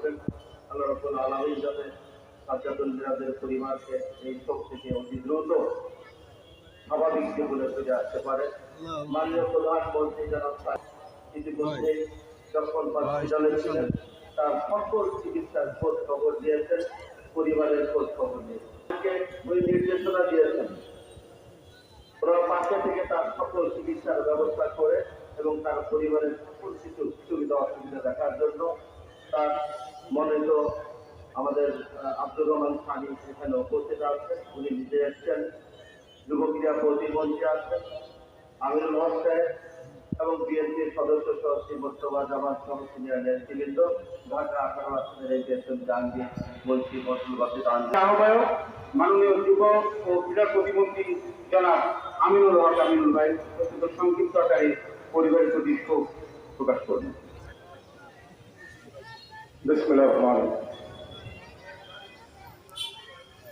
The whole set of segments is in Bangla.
করবেন। আল্লাহ রাব্বুল আলামিন যাতে সাজ্জাদুল মিরাজের পরিবারকে এই শোক থেকে অতি দ্রুত স্বাভাবিক জীবনে ফিরে আসতে পারে। মাননীয় প্রধানমন্ত্রী জনাব ইতিমধ্যে যখন হসপিটালে ছিলেন তার সকল চিকিৎসার খোঁজ খবর দিয়েছেন, পরিবারের খোঁজ খবর দিয়েছেন, ওই নির্দেশনা দিয়েছেন ওরা পাশে থেকে তার সকল চিকিৎসার ব্যবস্থা করে এবং তার পরিবারের সকল কিছু সুবিধা অসুবিধা দেখার জন্য তার মনে তো আমাদের আব্দুর রহমান সানি এখানে উপস্থিত আছেন, উনি নিজে এসছেন, যুব ক্রীড়া প্রতিমন্ত্রী আছেন, আমিনুল হক সাহেব এবং বিএনপির সদস্য সহ শ্রী মোস্তফা জামাত সহ সিনিয়র নেতৃবৃন্দ, ঢাকা 18 আসনের এই দেশের জাহাঙ্গীর মন্ত্রী ফজলুল বাসিত আহ্বায়ক, মাননীয় যুব ও ক্রীড়া প্রতিমন্ত্রী জনাব আমিনুল হক আমিনুল ভাই অত্যন্ত সংক্ষিপ্ত আকারে পরিবারের প্রতি শোক প্রকাশ করবেন। বিসমিল্লাহির রহমানির রহিম।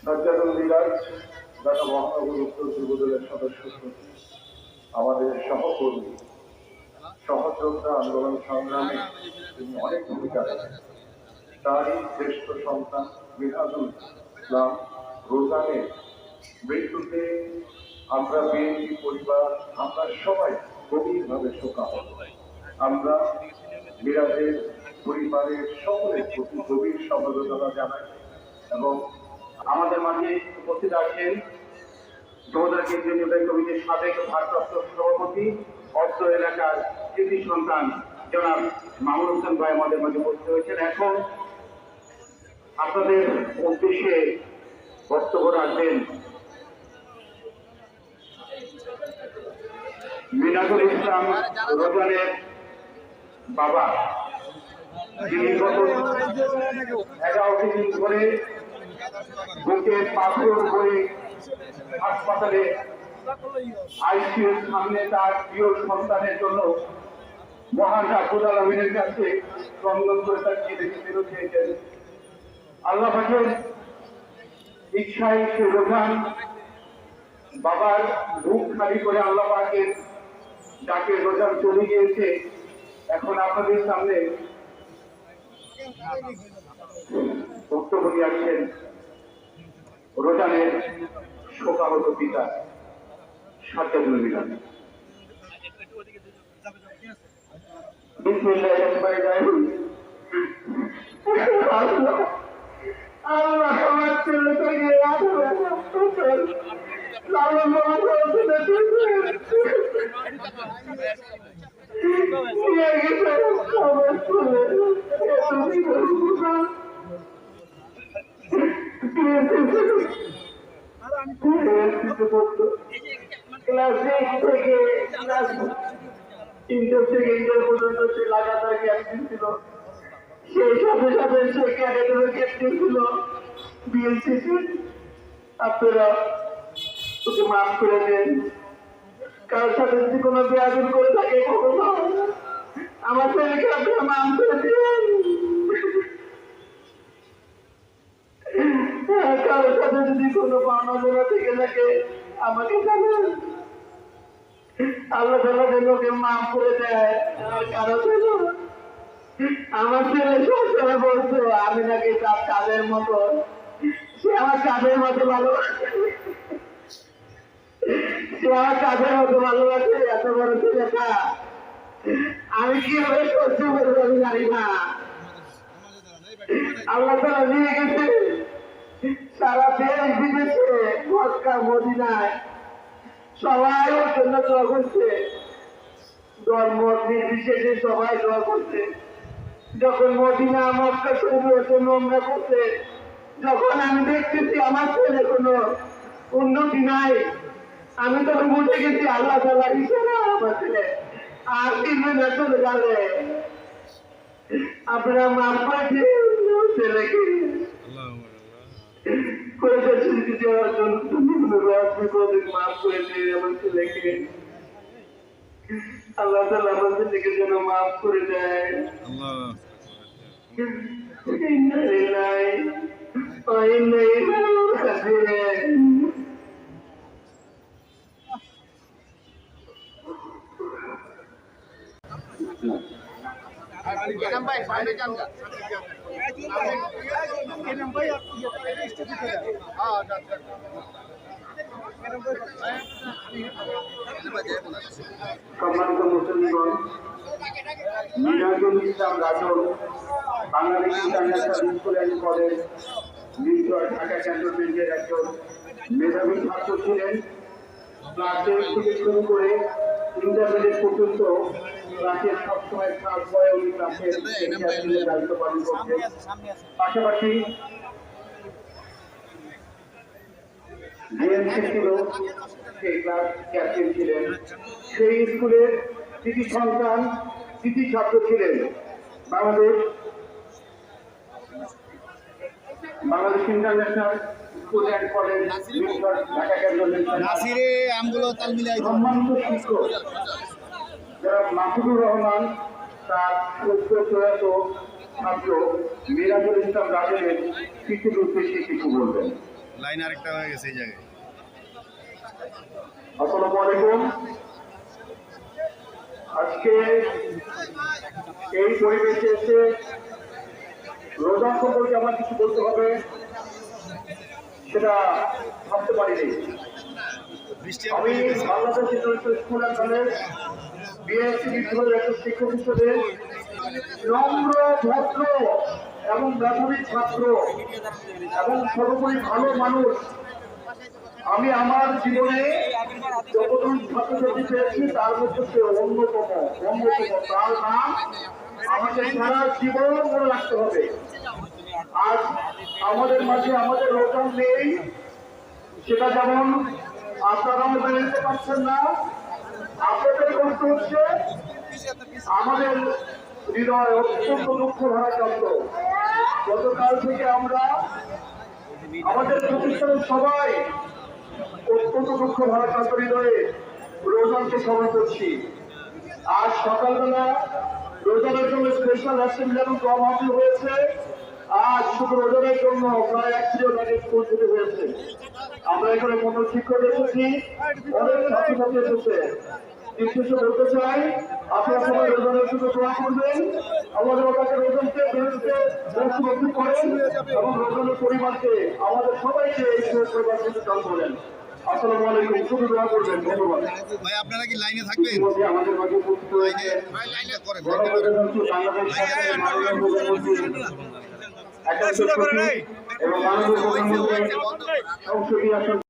সাজ্জাদুল মিরাজ ঢাকা মহানগর উত্তর যুবদলের সদস্য সচিব, আমাদের সহকর্মী, সহযোদ্ধা আন্দোলন সংগ্রামে তিনি অনেক ভূমিকা রাখেন। তারই শ্রেষ্ঠ সন্তান মিরাজুল ইসলাম রোজানের মৃত্যুতে আমরা বিএনপি পরিবার, আমরা সবাই গভীরভাবে শোকাহত। আমরা মিরাজের পরিবারের সকলের প্রতি গভীর সমবেদনা জানাই এবং আমাদের মাঝে উপস্থিত আছেন যুবদল কেন্দ্রীয় নির্বাহী কমিটির সাবেক ভারপ্রাপ্ত সভাপতি, অত্র এলাকার কৃতি সন্তান জনাব মামুন হোসেন ভাই আমাদের মাঝে উপস্থিত হয়েছেন। এখন আপনাদের উদ্দেশ্যে বক্তব্য রাখবেন মিরাজুল ইসলাম রোজানের বাবা, যিনি গত 11 দিন ধরে বুকে পাথর হয়ে হাসপাতালে আইসিইউর সামনে তার প্রিয় সন্তানের জন্য মহান রাব্বুল আলামিনের কাছে ক্রন্দন করে তার চিরদিন চেয়েছেন। আল্লাহ পাকের ইচ্ছায় সে রোজান বাবার বুক খালি করে আল্লাহ পাকের ডাকে রোজান চলে গিয়েছে। এখন আপনাদের সামনে বক্তব্য নিয়ে আসছেন রোজানের শোকাহত পিতা সাজ্জাদুল মিরাজ। বিসমিল্লাহির রহমানির রহিম। আল্লাহ আমার ছেলেকে ক্লাস 6 থেকে ক্লাস ইন্টার থেকে ইন্টার পর্যন্ত সে লাগাতার ক্যাপ্টেন ছিল। সেই সাথে সাথে সে ক্যাডেটেরও ক্যাপ্টেন ছিল বিএনসিসি। আপনারা ওকে মাফ করে দেন। কারোর সাথে যদি কোনো বেয়াদবি করে থাকে কখনো আমার ছেলেকে আপনারা মাফ করে দেন। কারোর সাথে যদি কোনো পাওনা দেওয়া থেকে থাকে আমাকে জানান। আল্লাহ তাআলা যেন ওকে মাফ করে দেয়। কারো যেন আমার ছেলে সবসময় বলতো আমি নাকি তার কাজের মতো, সে আমার কাজের মতো ভালোবাসে, সে আমার কাজের মতো ভালোবাসে। এত বড় ছেলেটা আমি কিভাবে সহ্য করবো আমি জানি না। আল্লাহ তাআলা নিয়ে গেছে সারা দেশ বিদেশে, মক্কা মদিনায় সবাই ওর জন্য দোয়া করছে, ধর্ম নির্বিশেষে সবাই দোয়া করছে। যখন মদিনা মক্কা শরীফের জন্য আমরা করছে, যখন আমি দেখতেছি আমার ছেলে কোনো উন্নতি নাই, আমি তখন বুঝে গেছি আল্লাহ তাআলা ইশারা আমার ছেলে আর ফিরবে না, চলে যাবে। আপনারা মাফ করে দিন ছেলেকে করে দেওয়ার জন্য মাফ করে দিয়ে আমার ছেলেকে আল্লাহ তাআলা আমার ছেলেকে যেন মাফ করে দেয়। ইন্না লিল্লাহি ওয়া ইন্না ইলাইহি রাজিউন। সম্মানিত মুসলিমগণ, Minhajul Islam Rajon Bangladesh international school and college লিডর ঢাকা ক্যান্টনমেন্টের একজন মেধাবী ছাত্র ছিলেন। ক্লাস 10 থেকে শুরু করে ইন্টারমিডিয়েট পর্যন্ত ক্লাসের সবসময় ক্লাস বয়ে উনি ক্লাসের দায়িত্ব পালন করছেন। পাশাপাশি ডিএমসি ছিল, সেই ক্লাস ক্যাপ্টেন ছিলেন। সেই স্কুলের কৃতি সন্তান, কৃতি ছাত্র ছিলেন। Bangladesh international school and college Dhaka cantonment সম্মানিত শিক্ষক যারা মাসুদুর রহমান, তার প্রয়াত ছাত্র মিরাজুল ইসলাম রাজের শিশুর উদ্দেশ্যে কিছু বলবেন। লাইন আরেকটা হয়ে গেছে এই জায়গায়। আসসালামু আলাইকুম। আজকে এই পরিবেশে এসে রোজা সম্পর্কে আমার কিছু বলতে হবে, সেটা ভাবতে পারিনি। আমি Bangladesh international school and college BSc বিভাগের একজন শিক্ষক হিসেবে নম্র, ভদ্র এবং মেধাবী ছাত্র এবং সর্বোপরি ভালো মানুষ, আমি আমার জীবনে যতজন ছাত্রছাত্রী পেয়েছি তার মধ্যে অন্যতম। তার নাম আমাকে সারা জীবন মনে রাখতে হবে। আজ আমাদের মাঝে আমাদের রোজা নেই, সেটা যেমন আপনারাও মেনে নিতে পারছেন না, আপনাদের কষ্ট হচ্ছে, আমাদের হৃদয় অত্যন্ত দুঃখ ভারাক্রান্ত। গতকাল থেকে আমরা আমাদের প্রতিষ্ঠানের সবাই অত্যন্ত দুঃখ ভারাক্রান্ত হৃদয়ে রোজানকে স্মরণ করছি। আজ সকালবেলা রোজানের জন্য স্পেশাল অ্যাসেম্বলি এবং সমাবেশ হয়েছে। আজ শুধু রোজানের জন্য প্রায় 1 আগে স্কুল ছুটি হয়েছে। আমরা এখানে কোনো শিক্ষক এসেছি, অনেক ছাত্রছাত্রী এসেছে। কিছু বলতে চাই, আপনারা সবাই রোজানের জন্য দোয়া করবেন, আমাদের ওটাকে রোজানকে বন্ধু করেন এবং রোজানের পরিবারকে, আমাদের সবাইকে এই পরিবার থেকে দান করেন। আসসালামু আলাইকুম, শুধু দোয়া করবেন। ধন্যবাদ ভাই, আপনারা কি লাইনে থাকবেন? আমাদের মাঝে উপস্থিত হয়েছে বাংলাদেশ এবং মাননীয় প্রধানমন্ত্রী সংসদীয়